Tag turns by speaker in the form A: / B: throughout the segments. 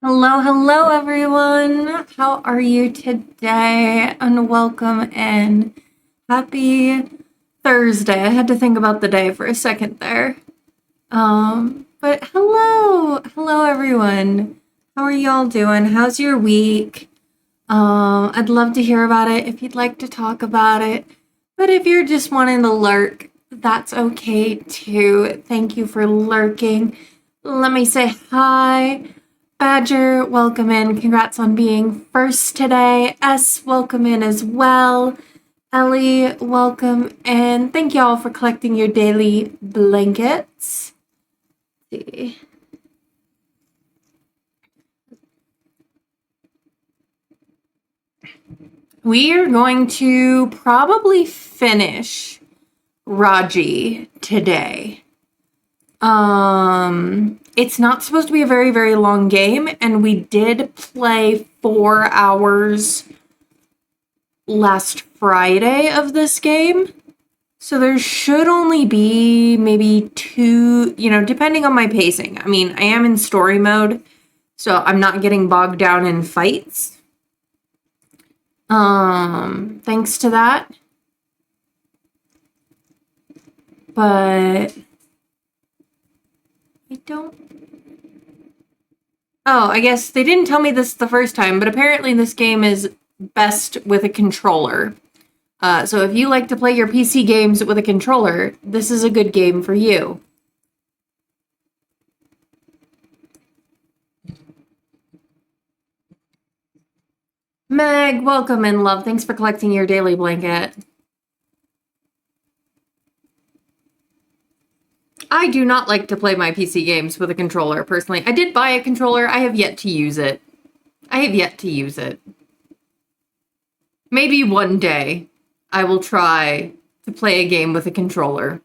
A: Hello, hello, everyone. How are you today? And welcome and happy Thursday. I had to think about the day for a second there. But hello, everyone. How are y'all doing? How's your week? I'd love to hear about it if you'd like to talk about it. But if you're just wanting to lurk, that's okay too. Thank you for lurking. Let me say hi. Badger, welcome in. Congrats on being first today. S, welcome in as well. Ellie, welcome. And thank you all for collecting your daily blankets. Let's see. We are going to probably finish Raji today. It's not supposed to be a very, very long game, and we did play 4 hours last Friday of this game. So there should only be maybe 2, depending on my pacing. I mean, I am in story mode, so I'm not getting bogged down in fights. Thanks to that. But I don't... Oh, I guess they didn't tell me this the first time, but apparently this game is best with a controller. So if you like to play your PC games with a controller, this is a good game for you. Meg, welcome in, love. Thanks for collecting your daily blanket. I do not like to play my PC games with a controller, personally. I did buy a controller. I have yet to use it. Maybe one day I will try to play a game with a controller.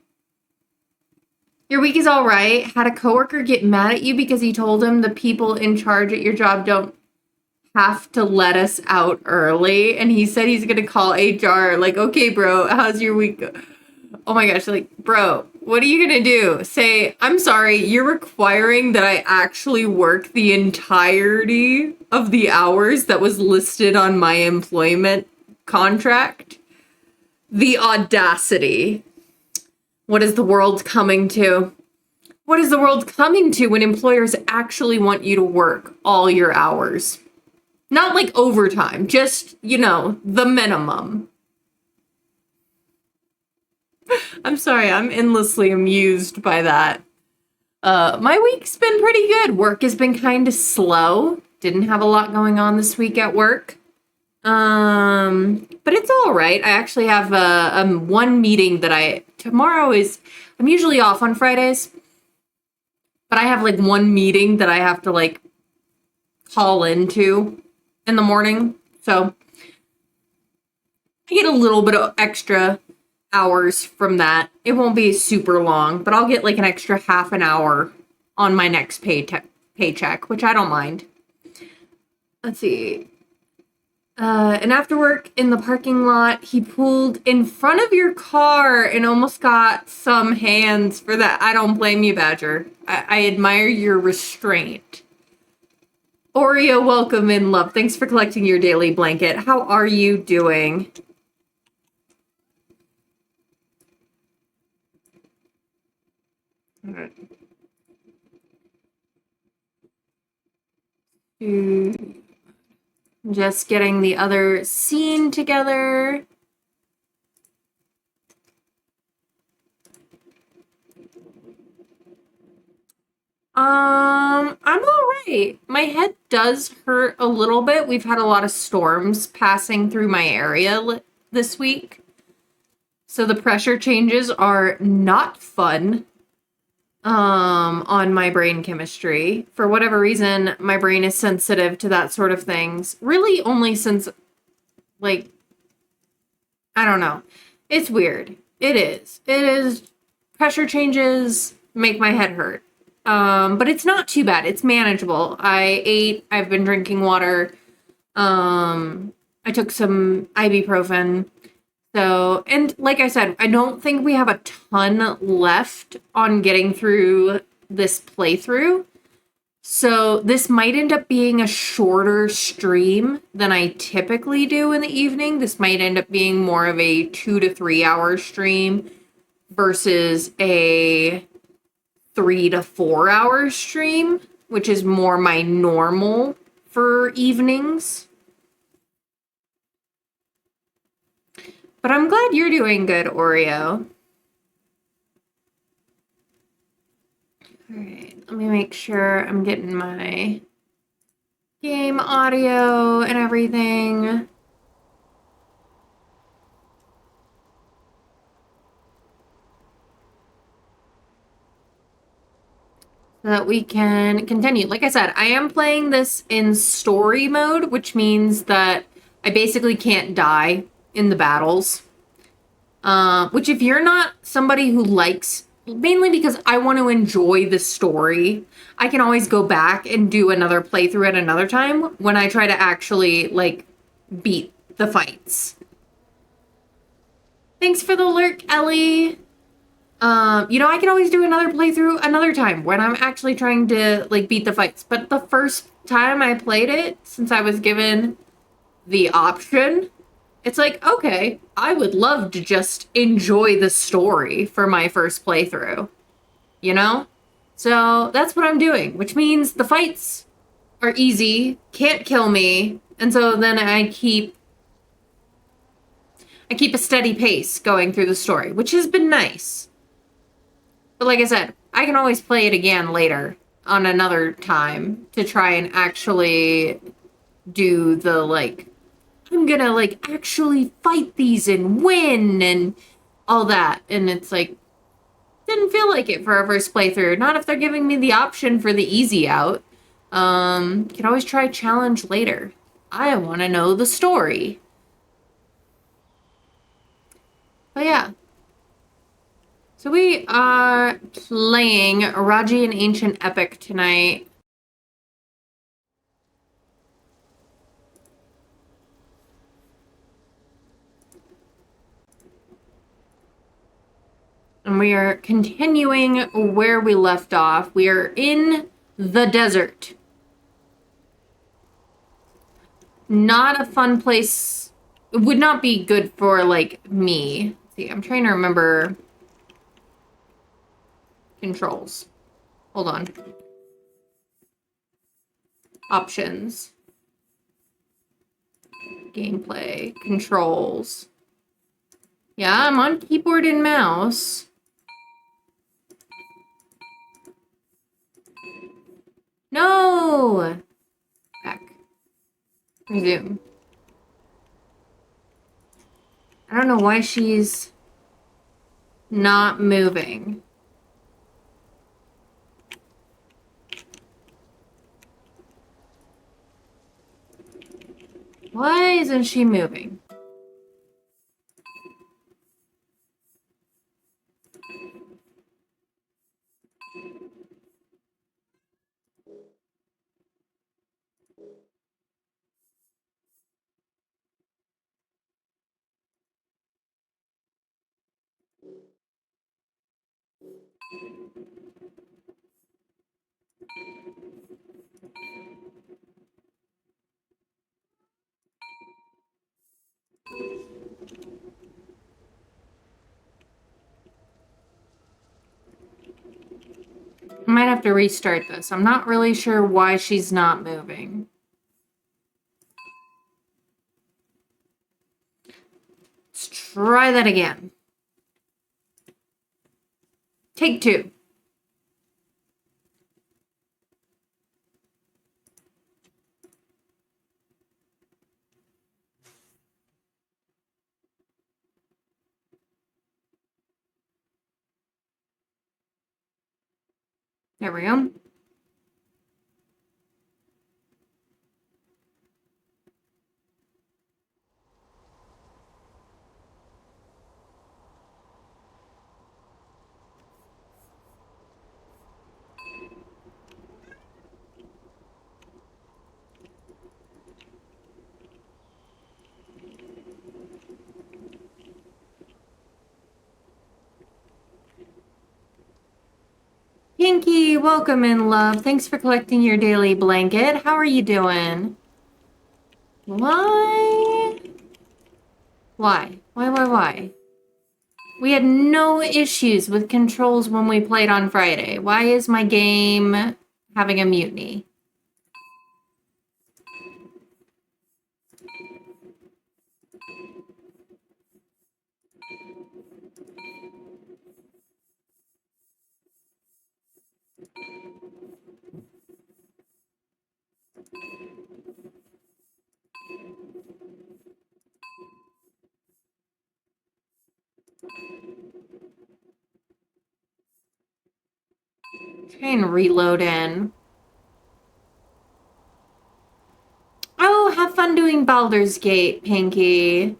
A: Your week is all right. Had a coworker get mad at you because he told him the people in charge at your job don't have to let us out early. And he said he's going to call HR. Like, okay, bro, how's your week? Oh my gosh, like, bro, what are you gonna do? Say, I'm sorry, you're requiring that I actually work the entirety of the hours that was listed on my employment contract? The audacity. What is the world coming to? What is the world coming to when employers actually want you to work all your hours? Not like overtime, just, the minimum. I'm sorry, I'm endlessly amused by that. My week's been pretty good. Work has been kind of slow. Didn't have a lot going on this week at work. But it's all right. I actually have one meeting that I'm usually off on Fridays, but I have like one meeting that I have to like call into in the morning. So I get a little bit of extra hours from that. It won't be super long, but I'll get like an extra half an hour on my next paycheck, which I don't mind. Let's see. And after work in the parking lot, he pulled in front of your car and almost got some hands for that. I don't blame you, Badger. I admire your restraint. Oreo, welcome in, love. Thanks for collecting your daily blanket. How are you doing? All right. Just getting the other scene together. I'm all right. My head does hurt a little bit. We've had a lot of storms passing through my area this week. So the pressure changes are not fun on my brain chemistry. For whatever reason, my brain is sensitive to that sort of things. Really only since, like, I don't know. It's weird. It is. Pressure changes make my head hurt. But it's not too bad. It's manageable. I've been drinking water. I took some ibuprofen. So, and like I said, I don't think we have a ton left on getting through this playthrough. So this might end up being a shorter stream than I typically do in the evening. This might end up being more of a 2 to 3 hour stream versus a 3 to 4 hour stream, which is more my normal for evenings. But I'm glad you're doing good, Oreo. All right, let me make sure I'm getting my game audio and everything. So that we can continue. Like I said, I am playing this in story mode, which means that I basically can't die in the battles. Which if you're not somebody who likes, mainly because I want to enjoy the story, I can always go back and do another playthrough at another time when I try to actually, like, beat the fights. Thanks for the lurk, Ellie. I can always do another playthrough another time when I'm actually trying to, like, beat the fights. But the first time I played it, since I was given the option, it's like, okay, I would love to just enjoy the story for my first playthrough, you know? So that's what I'm doing, which means the fights are easy, can't kill me, and so then I keep a steady pace going through the story, which has been nice. But like I said, I can always play it again later on another time to try and actually do the, like, I'm gonna, like, actually fight these and win and all that. And it's like, didn't feel like it for our first playthrough. Not if they're giving me the option for the easy out. Can always try challenge later. I want to know the story. But yeah. So we are playing Raji and Ancient Epic tonight. And we are continuing where we left off. We are in the desert. Not a fun place. It would not be good for, like, me. Let's see, I'm trying to remember controls. Hold on. Options. Gameplay. Controls. Yeah, I'm on keyboard and mouse. No! Back. Resume. I don't know why she's not moving. Why isn't she moving? I might have to restart this. I'm not really sure why she's not moving. Let's try that again. Take two. There we go. Pinky, welcome in, love. Thanks for collecting your daily blanket. How are you doing? Why? Why? We had no issues with controls when we played on Friday. Why is my game having a mutiny? Try and reload in. Oh, have fun doing Baldur's Gate, Pinky.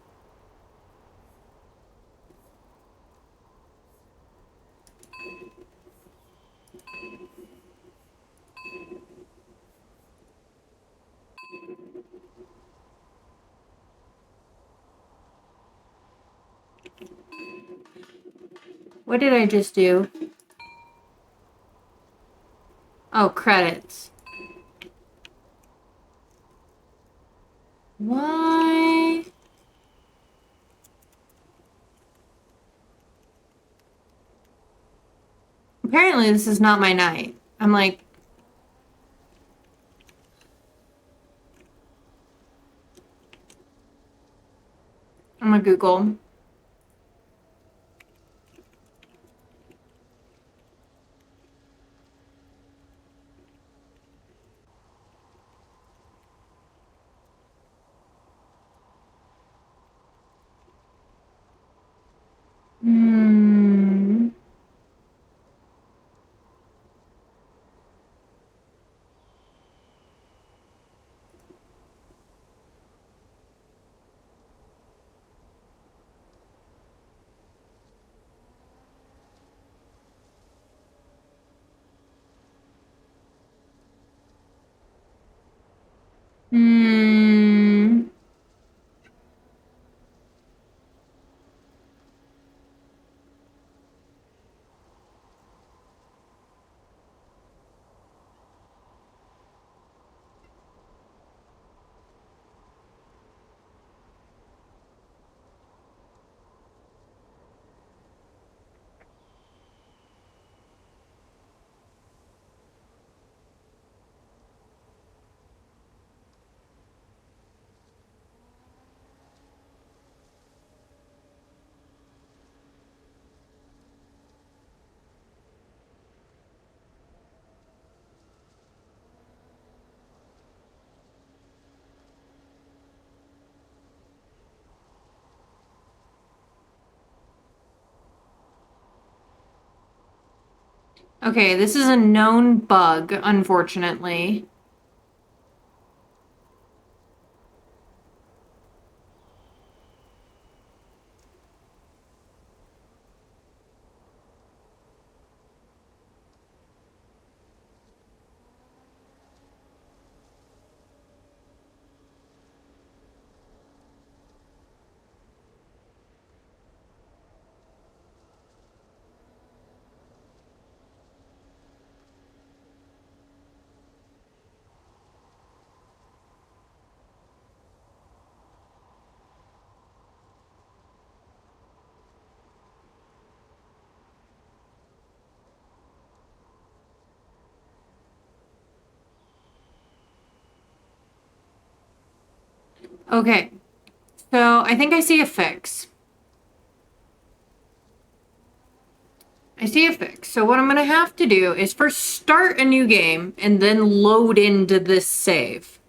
A: What did I just do? Oh, credits. Why? Apparently this is not my night. I'm like... I'm gonna Google. Okay, this is a known bug, unfortunately. Okay, so I think I see a fix. So what I'm going to have to do is first start a new game and then load into this save.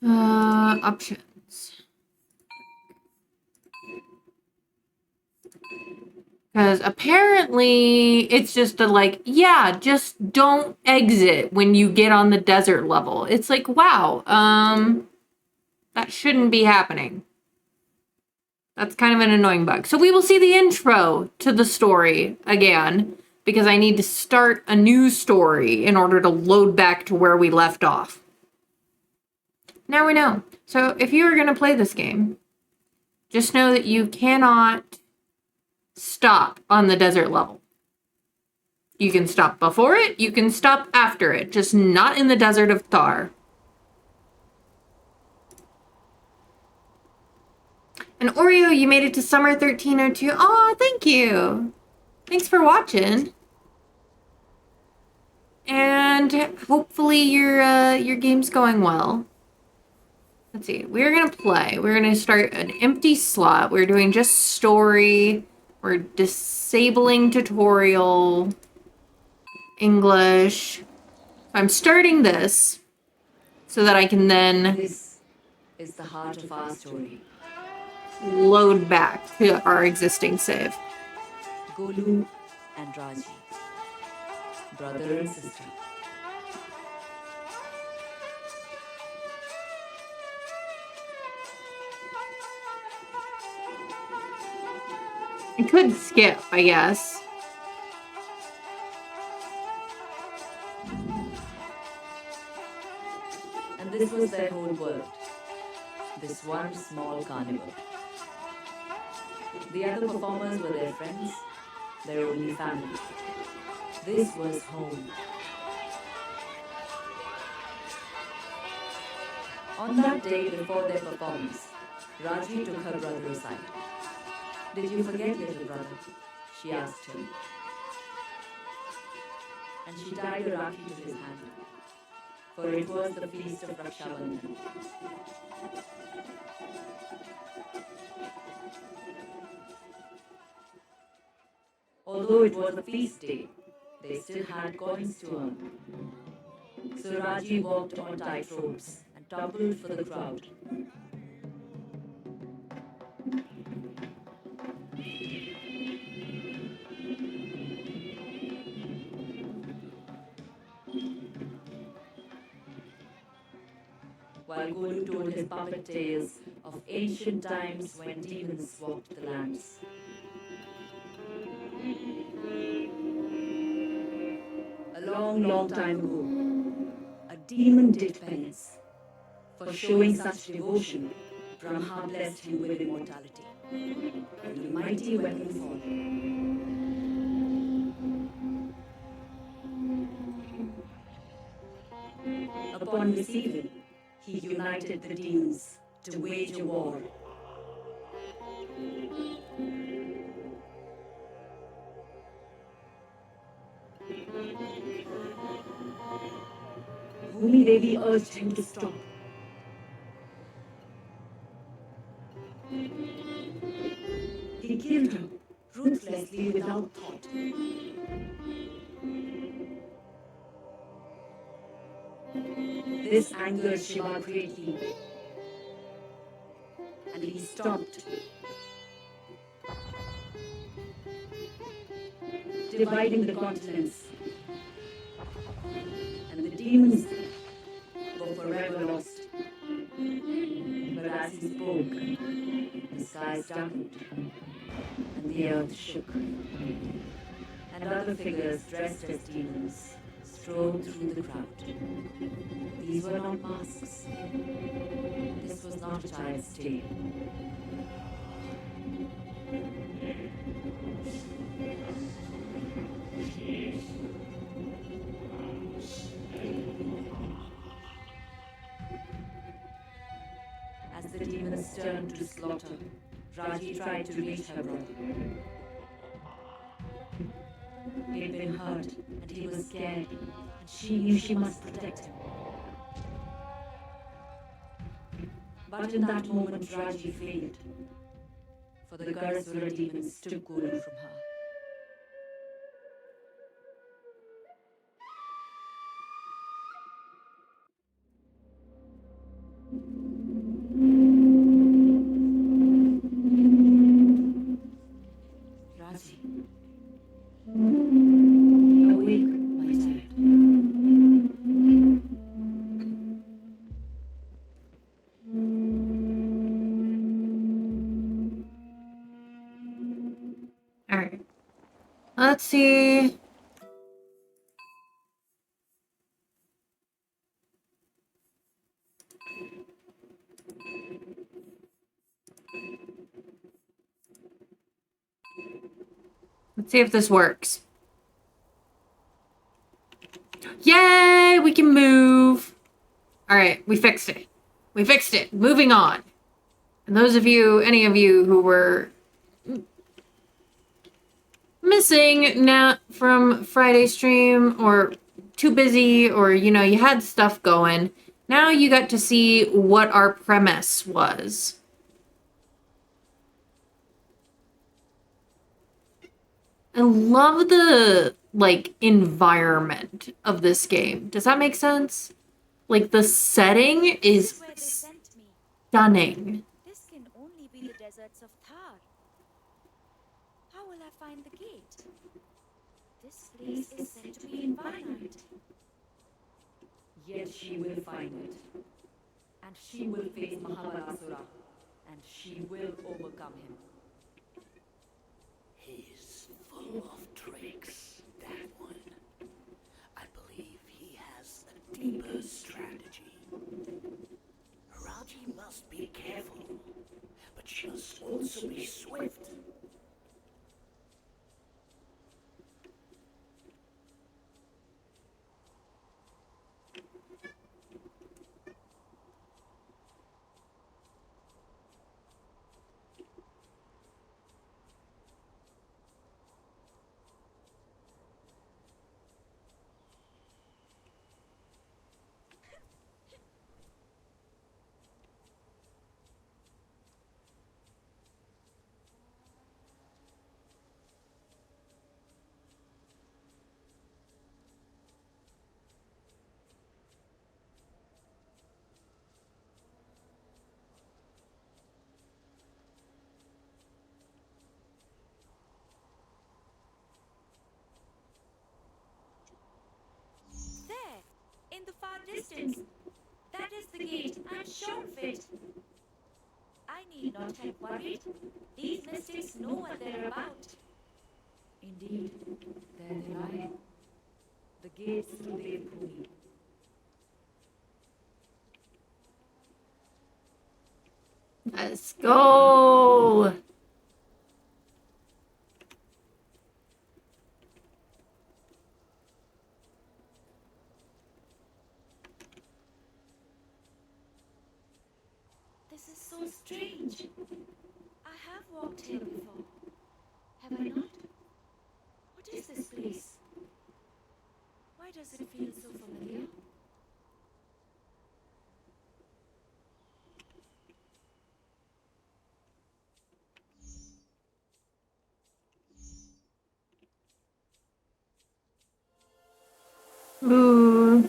A: Options. Because apparently it's just a like, yeah, just don't exit when you get on the desert level. It's like, wow, that shouldn't be happening. That's kind of an annoying bug. So we will see the intro to the story again, because I need to start a new story in order to load back to where we left off. Now we know. So if you are going to play this game, just know that you cannot stop on the desert level. You can stop before it, you can stop after it, just not in the desert of Thar. And Oreo, you made it to summer 1302. Aw, thank you. Thanks for watching. And hopefully your game's going well. Let's see. We're gonna play. We're gonna start an empty slot. We're doing just story. We're disabling tutorial. English. I'm starting this so that I can then
B: This is the heart of our story.
A: Load back to our existing save.
B: Golu and Raji, brother and sister.
A: I could skip, I guess.
B: And this was their whole world. This one small carnival. The other performers were their friends, their only family. This was home. On that day before their performance, Raji took her brother aside. "Did you forget, little brother?" she asked him. And she tied a rakhi to his hand, for it was the feast of Raksha Bandhan. Although it was a feast day, they still had coins to earn. So Raji walked on tight ropes and toppled for the crowd. While Golu told his puppet tales of ancient times when demons walked the lands. A long, long time ago, a demon did penance. For showing such devotion, Brahma blessed him with immortality and a mighty weapon fall. Upon receiving, he united the demons to wage a war. Bhumi Devi urged him to stop. He killed her ruthlessly without thought. This angered Shiva greatly, and he stopped, dividing the continents. And the demons were forever lost. But as he spoke, the skies darkened, and the earth shook. And other figures dressed as demons strode through the crowd. These were not masks. This was not a child's tale. As the demons turned to slaughter, Raji tried to reach her brother. He'd been hurt, and he was scared, and she knew she must protect him. But in that moment, Raji failed, for the Garasura demons took Golu from her. Raji, awake, my child.
A: All right. Let's see. Let's see if this works. Yay, we can move. All right, we fixed it. We fixed it. Moving on. And those of you, any of you who were missing now from Friday stream or too busy or, you know, you had stuff going, now you got to see what our premise was. I love the, like, environment of this game. Does that make sense? Like, the setting is
C: Where they sent me.
A: stunning.
C: This can only be the deserts of Thar. How will I find the gate? This place is said to be infinite.
B: Yet she will find it. And she will face Mahabalasura. And she will overcome him.
D: He's full of tricks, that one. I believe he has a deeper strategy. Raji must be careful, but she must also be swift.
C: There, in the far distance. That is the gate. I'm sure of it. I need not have worried. These mystics know what they're about.
B: Indeed, there they lie. The gates to Devbhumi.
A: Let's go.
C: This is so strange. I have walked here before. Have I not? What is this place? Why does it feel so familiar?
A: Ooh.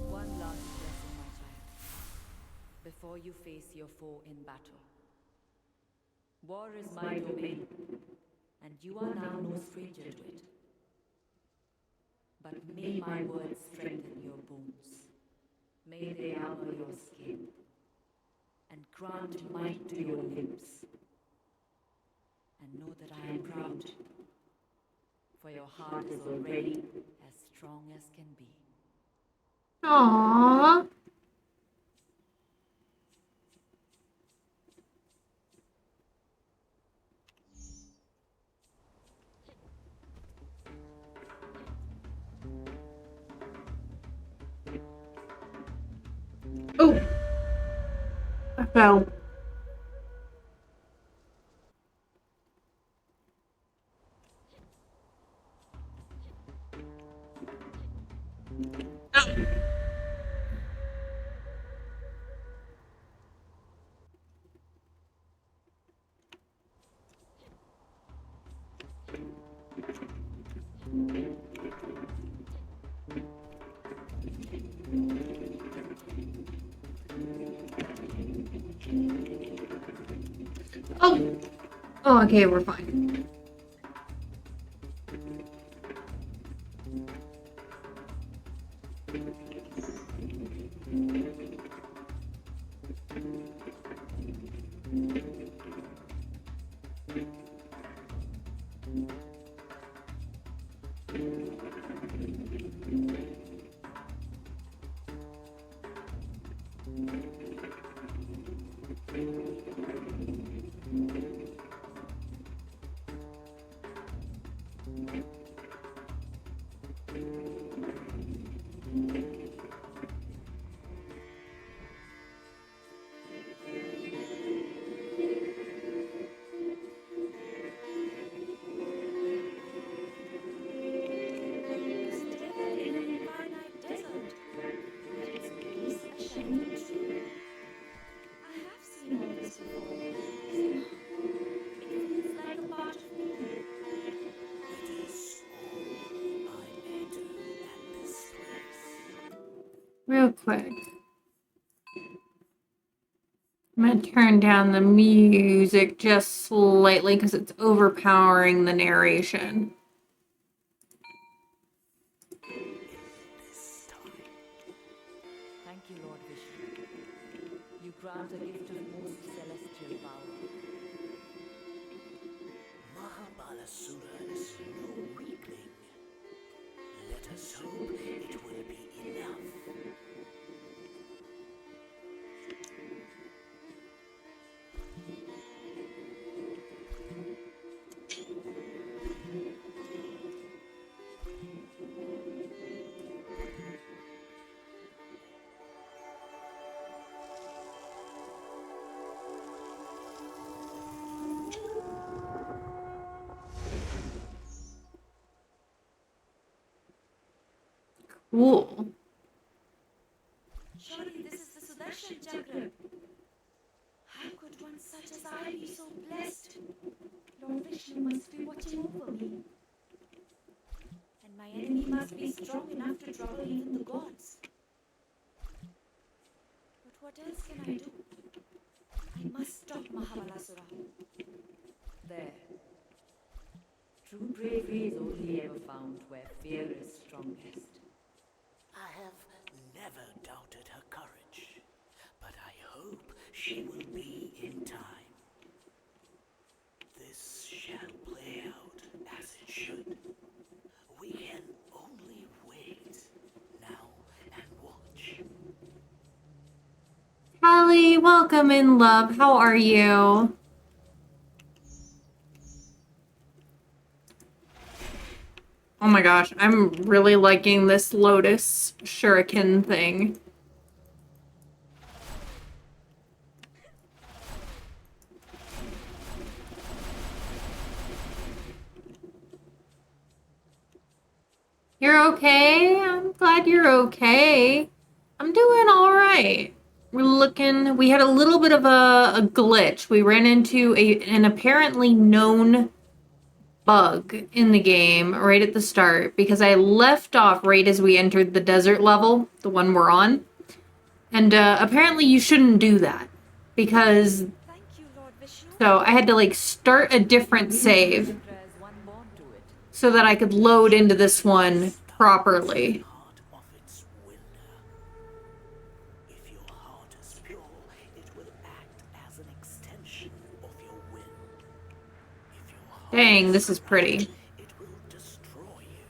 B: One last blessing, my child, before you face your foe in battle. War is my domain, and you are now no stranger to it. But may my words strengthen your bones. May they armor your skin, and grant might to your limbs. And know that I am proud, for your heart is already as strong as can be.
A: Aww. Oh, I fell. Oh, Oh, okay, we're fine.
C: A stairwell in an infinite desert. At its base, a shining tree. I have seen all this before. Somehow, it feels like a part of me.
D: It is all I may do at this place.
A: Real quick. I'm gonna turn down the music just slightly because it's overpowering the narration.
D: This time,
B: Thank you, Lord Vishnu. You grant a gift of most celestial power.
D: Mahabalasura is no weakling. Let us hope it will be enough.
A: Cool.
C: Surely this is the Sudarshan Chakra. How could one such as I be so blessed? Lord Vishnu must be watching over me. And my enemy must be strong enough to trouble even the gods. But what else can I do? I must stop Mahabalasura.
B: There. True bravery is only ever found where fear is strongest.
D: I have never doubted her courage, but I hope she will be in time. This shall play out as it should. We can only wait now and watch.
A: Hallie, welcome in, love. How are you? Oh my gosh, I'm really liking this Lotus Shuriken thing. You're okay? I'm glad you're okay. I'm doing all right. We had a little bit of a glitch. We ran into an apparently known bug in the game right at the start because I left off right as we entered the desert level, the one we're on. And apparently you shouldn't do that because
C: Thank you, Lord Vishnu.
A: so I had to like start a different save
B: Chakra is one born to it.
A: so that I could load into this one properly.
D: Heart of its wielder. If your heart is pure, it will act as an extension of your will. If your heart
A: Dang, this is
D: corrupt,
A: pretty.
D: it will destroy you.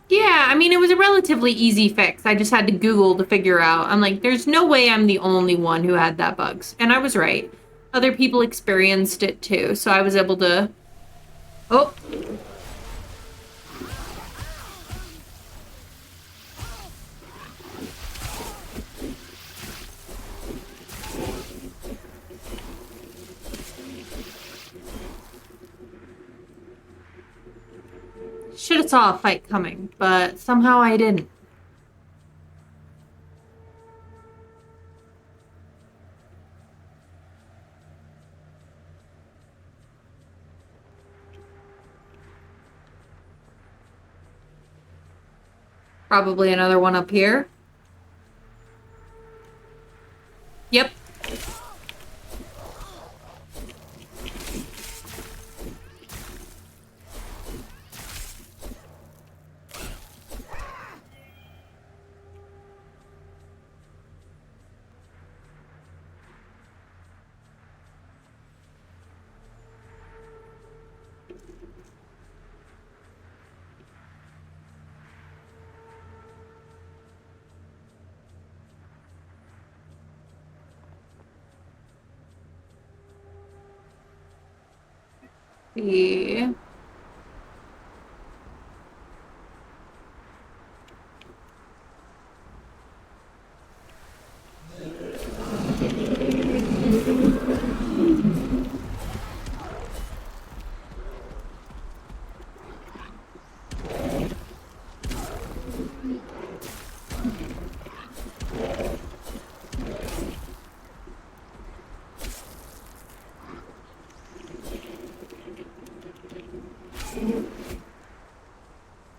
A: Yeah, I mean, it was a relatively easy fix. I just had to Google to figure out. I'm like, there's no way I'm the only one who had that bugs. And I was right. Other people experienced it too, so I was able to... Oh! Should have saw a fight coming, but somehow I didn't. Probably another one up here. Yep. see.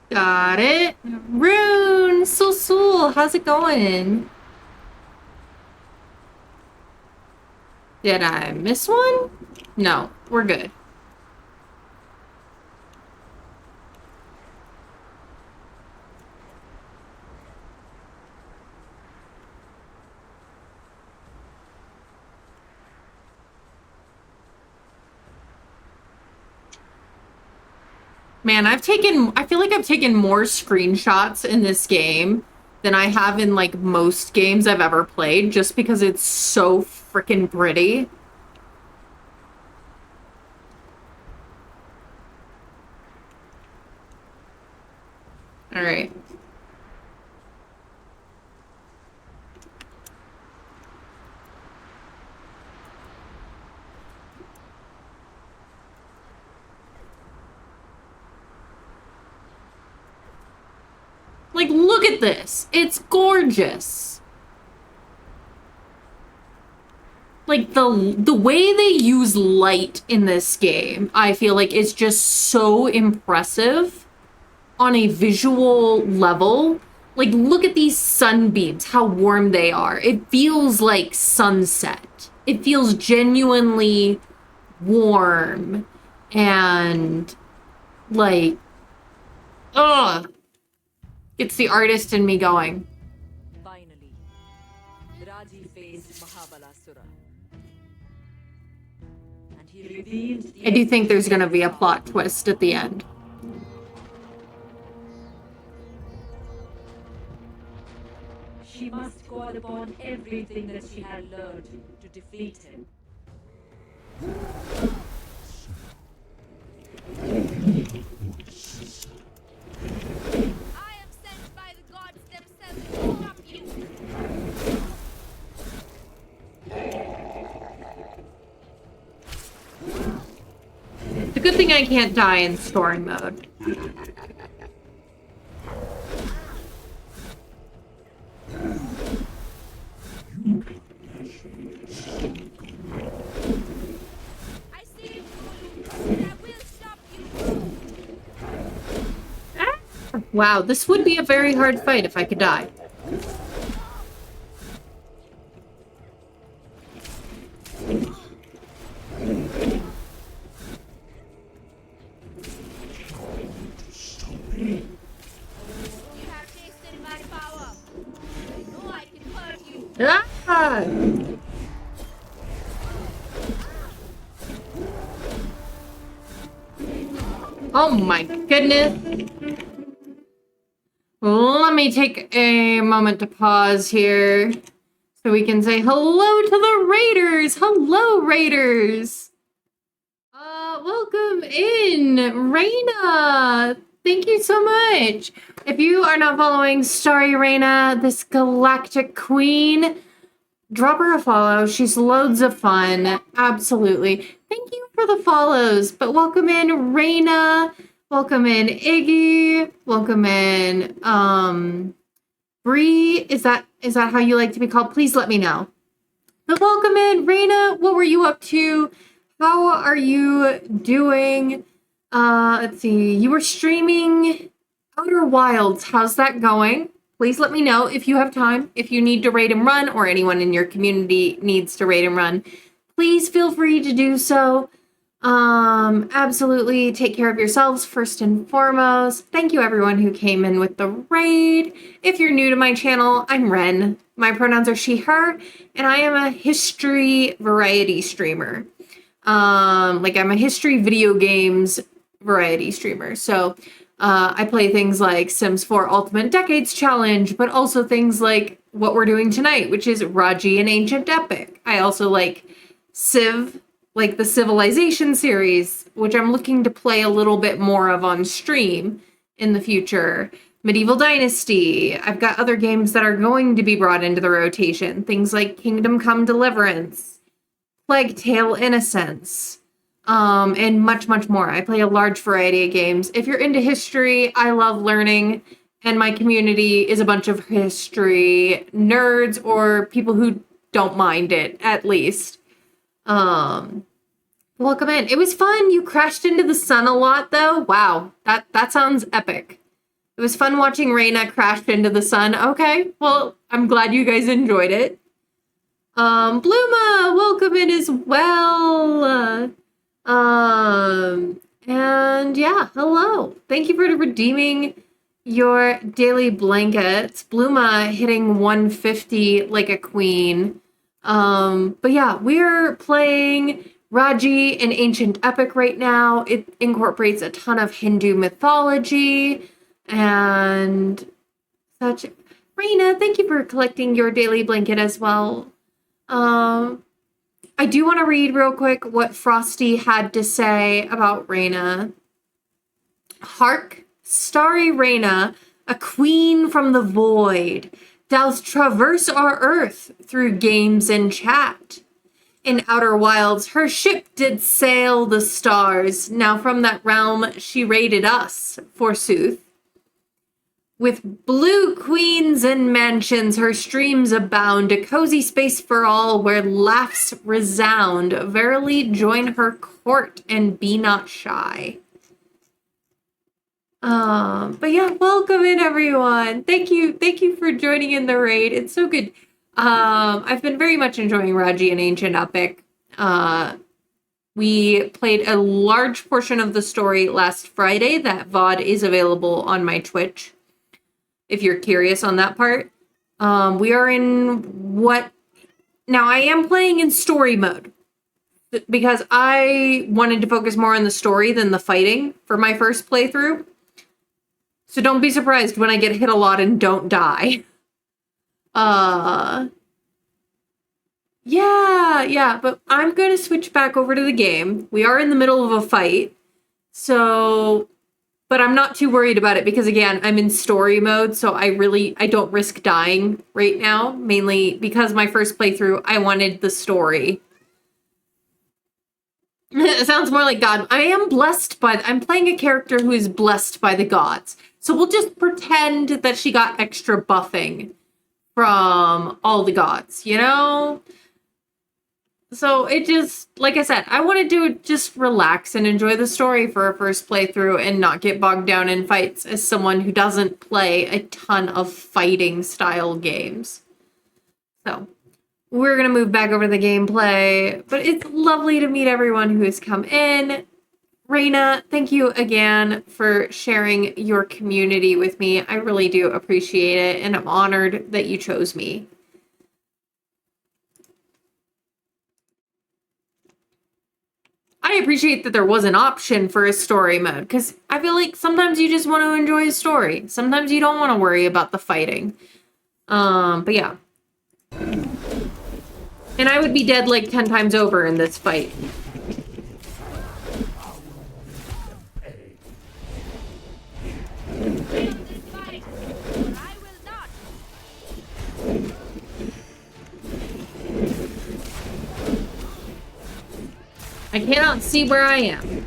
A: Got it. Rune, Sul, how's it going? Did I miss one? No, we're good. Man, I feel like I've taken more screenshots in this game than I have in like most games I've ever played just because it's so freaking pretty. All right. Like, look at this. It's gorgeous. Like, the way they use light in this game, I feel like is just so impressive on a visual level. Like, look at these sunbeams, how warm they are. It feels like sunset. It feels genuinely warm and like, ugh. It's the artist in me going.
B: Finally, Raji faced Mahabalasura. And he revealed the
A: I do think there's gonna be a plot twist at the end.
B: She must call upon everything that she had learned to defeat him.
C: I am sent by the gods themselves to stop you.
A: It's a good thing I can't die in story mode.
C: I see you, Tolu, and I will stop you.
A: Wow, this would be a very hard fight if I could die.
C: You have tasted my power. I know I can hurt you.
A: Ah! Oh my goodness. Let me take a moment to pause here so we can say hello to the Raiders. Hello, Raiders. Welcome in, Reina. Thank you so much. If you are not following Starry Reina, this galactic queen, drop her a follow. She's loads of fun. Absolutely. Thank you for the follows. But welcome in, Reina. Welcome in, Iggy. Welcome in, Bree. Is that how you like to be called? Please let me know. But welcome in, Reina. What were you up to? How are you doing? Let's see. You were streaming Outer Wilds. How's that going? Please let me know if you have time. If you need to raid and run, or anyone in your community needs to raid and run, please feel free to do so. Absolutely take care of yourselves first and foremost. Thank you everyone who came in with the raid. If you're new to my channel, I'm Ren. My pronouns are she, her, and I am a history variety streamer. I'm a history video games variety streamer. So, I play things like Sims 4 Ultimate Decades Challenge, but also things like what we're doing tonight, which is Raji and Ancient Epic. I also like Civ like the Civilization series, which I'm looking to play a little bit more of on stream in the future. Medieval Dynasty. I've got other games that are going to be brought into the rotation. Things like Kingdom Come Deliverance, Plague Tale Innocence, and much, much more. I play a large variety of games. If you're into history, I love learning, and my community is a bunch of history nerds or people who don't mind it, at least. Welcome in. It was fun. You crashed into the sun a lot, though. Wow, that sounds epic. It was fun watching Reyna crash into the sun. Okay, well, I'm glad you guys enjoyed it. Bluma, welcome in as well. And yeah, hello. Thank you for redeeming your daily blankets. Bluma hitting 150 like a queen. But yeah, we're playing Raji, an ancient epic right now. It incorporates a ton of Hindu mythology and such. Reyna, thank you for collecting your daily blanket as well. I do want to read real quick what Frosty had to say about Reyna. Hark, starry Reyna, a queen from the void, dost traverse our earth through games and chat. In outer wilds her ship did sail the stars, now from that realm she raided us, forsooth. With blue queens and mansions her streams abound, a cozy space for all where laughs resound. Verily join her court and be not shy. But yeah, welcome in everyone. Thank you for joining in the raid. It's so good. I've been very much enjoying Raji and Ancient Epic. We played a large portion of the story last Friday. That VOD is available on my Twitch, if you're curious on that part. We are in what... Now, I am playing in story mode, because I wanted to focus more on the story than the fighting for my first playthrough. So don't be surprised when I get hit a lot and don't die. Yeah, but I'm going to switch back over to the game. We are in the middle of a fight, so... But I'm not too worried about it because, again, I'm in story mode, so I don't risk dying right now, mainly because my first playthrough, I wanted the story. It sounds more like God. I'm playing a character who is blessed by the gods. So we'll just pretend that she got extra buffing from all the gods, you know? So it just, like I said, I wanted to just relax and enjoy the story for a first playthrough and not get bogged down in fights as someone who doesn't play a ton of fighting style games. So we're going to move back over to the gameplay, but it's lovely to meet everyone who has come in. Reyna, thank you again for sharing your community with me. I really do appreciate it, and I'm honored that you chose me. I appreciate that there was an option for a story mode, because I feel like sometimes you just want to enjoy a story. Sometimes you don't want to worry about the fighting. But yeah. And I would be dead like 10 times over in this fight. I cannot see where I am.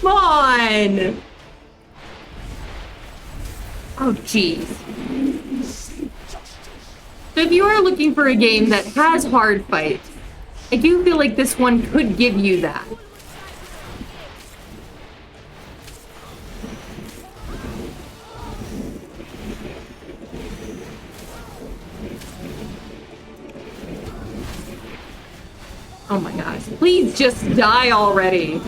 A: Come on! Oh, jeez. So if you are looking for a game that has hard fights, I do feel like this one could give you that. Oh my gosh. Please just die already.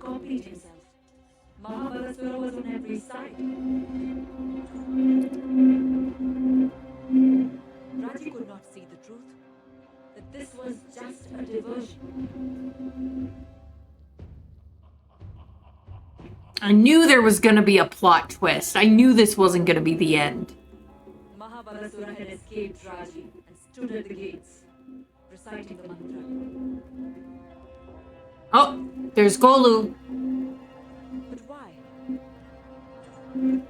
B: complete himself. Mahabalasura was on every side. Raji could not see the truth, that this was just a diversion.
A: I knew there was gonna be a plot twist. I knew this wasn't gonna be the end.
B: Mahabalasura had escaped Raji and stood at the gates, reciting the mantra.
A: Oh, there's Golu.
B: But why? And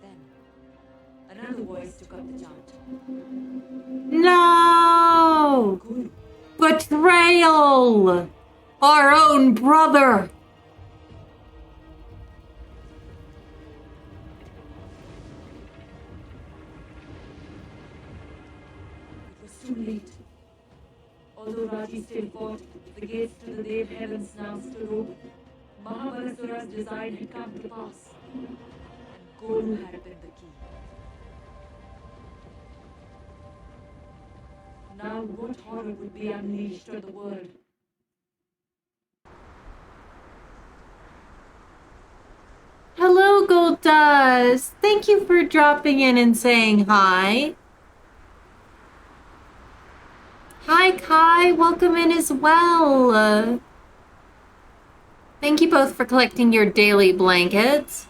B: then, another voice took up the chant.
A: No!
B: Guru.
A: Betrayal! Our own brother!
B: It was too late. Although Raji still fought, the gates to the Dev heavens now stood open. Mahabalasura's design had come to pass, and Golu had been the key. Now what horror would be unleashed on the world?
A: Hello, Gold Dust. Thank you for dropping in and saying hi. Hi, Kai. Welcome in as well. Thank you both for collecting your daily blankets.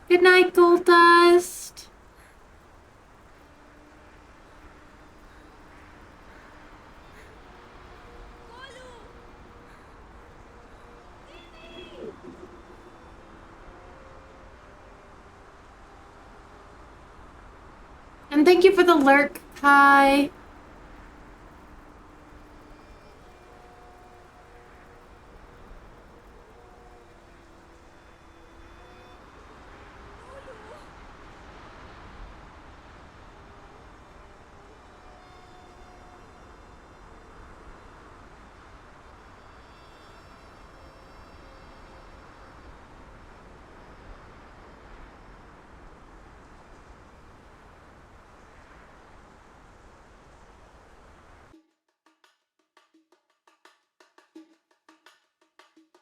A: Good night, Gold Dust. And thank you for the lurk, Kai.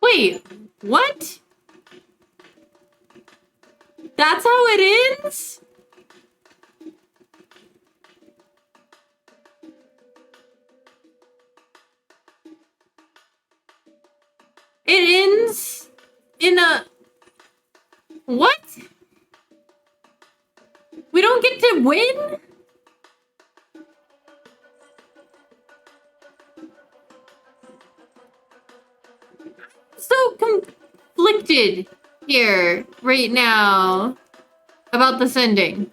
A: Wait, what? That's how it ends? It ends in a... What? We don't get to win? So conflicted here right now about this ending.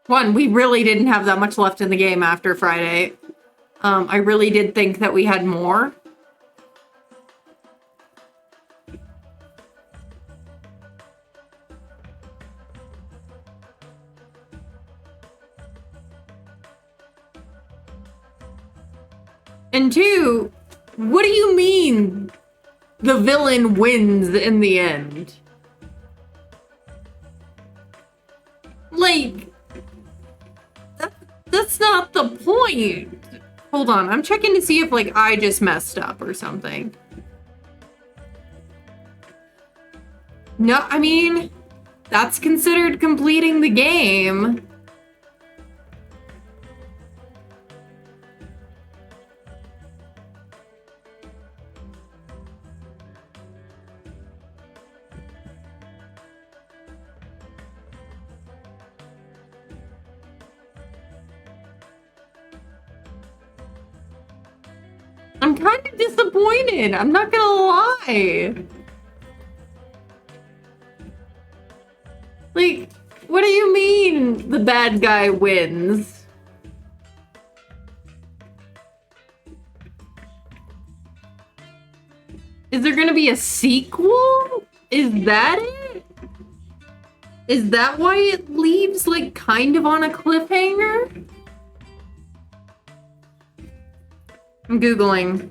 A: One, we really didn't have that much left in the game after Friday. I really did think that we had more. And two, what do you mean the villain wins in the end? Like, that's not the point. Hold on, I'm checking to see if, like, I just messed up or something. No, I mean, that's considered completing the game. I'm kind of disappointed. I'm not gonna lie. Like, what do you mean the bad guy wins? Is there gonna be a sequel? Is that it? Is that why it leaves, like, kind of on a cliffhanger? I'm Googling.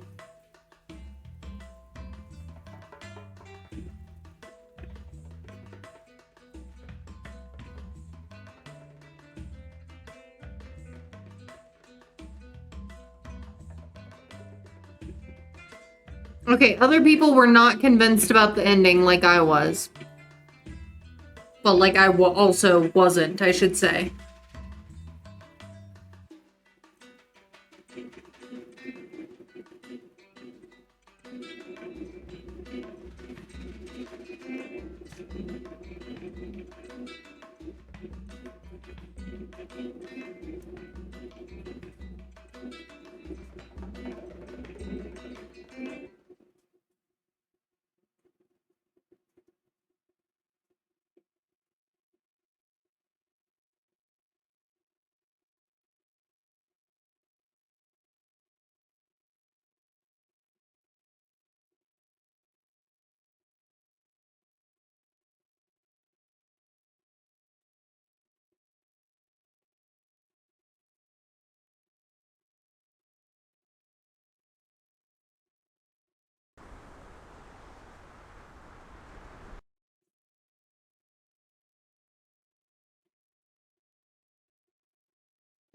A: Okay, other people were not convinced about the ending like I was. But like I also wasn't, I should say.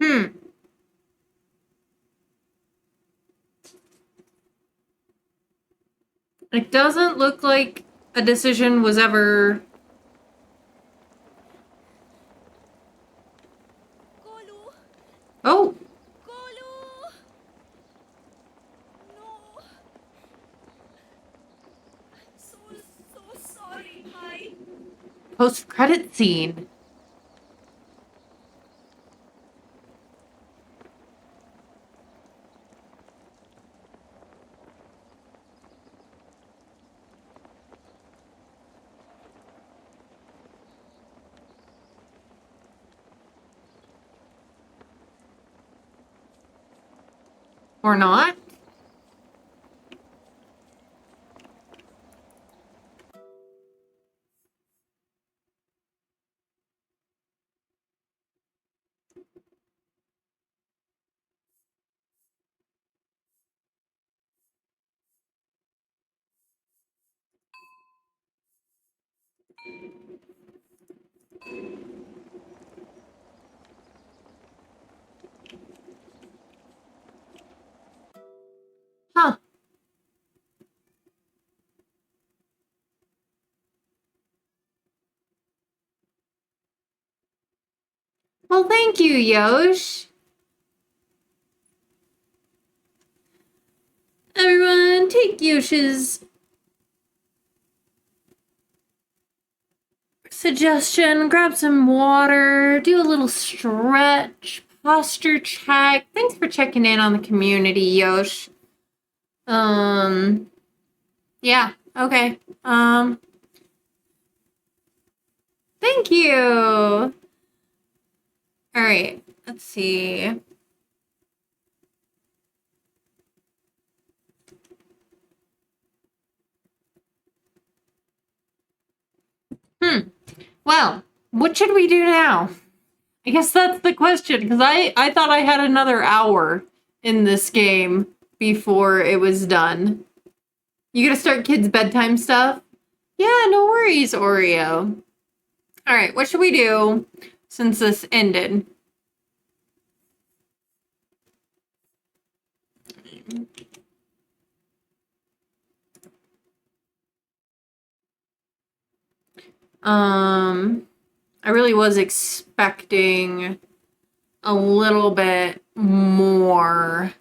A: Hmm. It doesn't look like a decision was ever...
C: Kolu!
A: Oh!
C: Kolu! No! I'm so sorry, bhai.
A: Post-credit scene. Or not? Huh. Well, thank you, Yosh. Everyone, take Yosh's suggestion. Grab some water, do a little stretch, posture check. Thanks for checking in on the community, Yosh. Yeah, okay. Thank you. All right, let's see. Well, what should we do now? I guess that's the question, because I thought I had another hour in this game before it was done. You gonna start kids' bedtime stuff? Yeah, no worries, Oreo. All right, what should we do since this ended? I really was expecting a little bit more.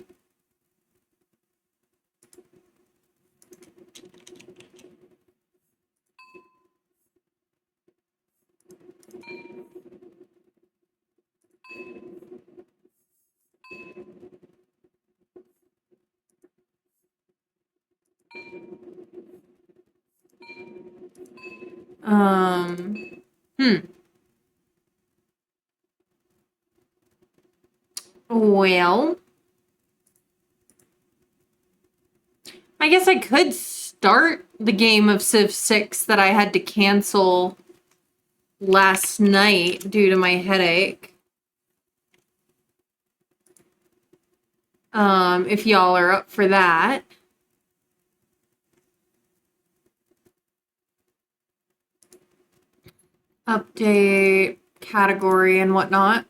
A: Hmm. Well, I guess I could start the game of Civ 6 that I had to cancel last night due to my headache. If y'all are up for that. Update, category, and whatnot.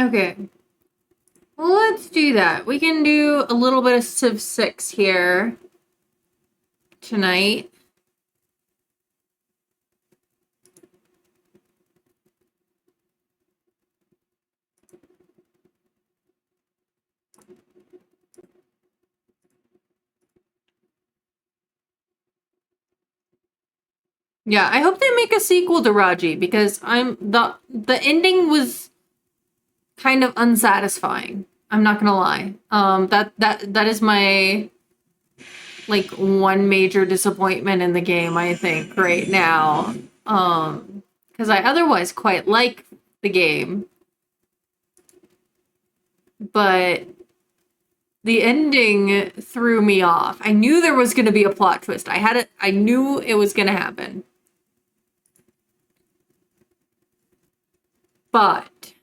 A: Okay. Well, let's do that. We can do a little bit of Civ 6 here tonight. Yeah, I hope they make a sequel to Raji because the ending was kind of unsatisfying. I'm not gonna lie. That is my like one major disappointment in the game, I think, right now. Because I otherwise quite like the game, but the ending threw me off. I knew there was gonna be a plot twist. I knew it was gonna happen. But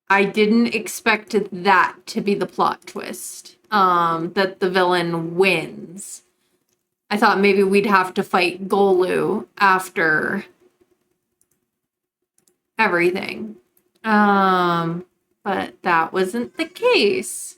A: I didn't expect that to be the plot twist. That the villain wins. I thought maybe we'd have to fight Golu after everything. But that wasn't the case.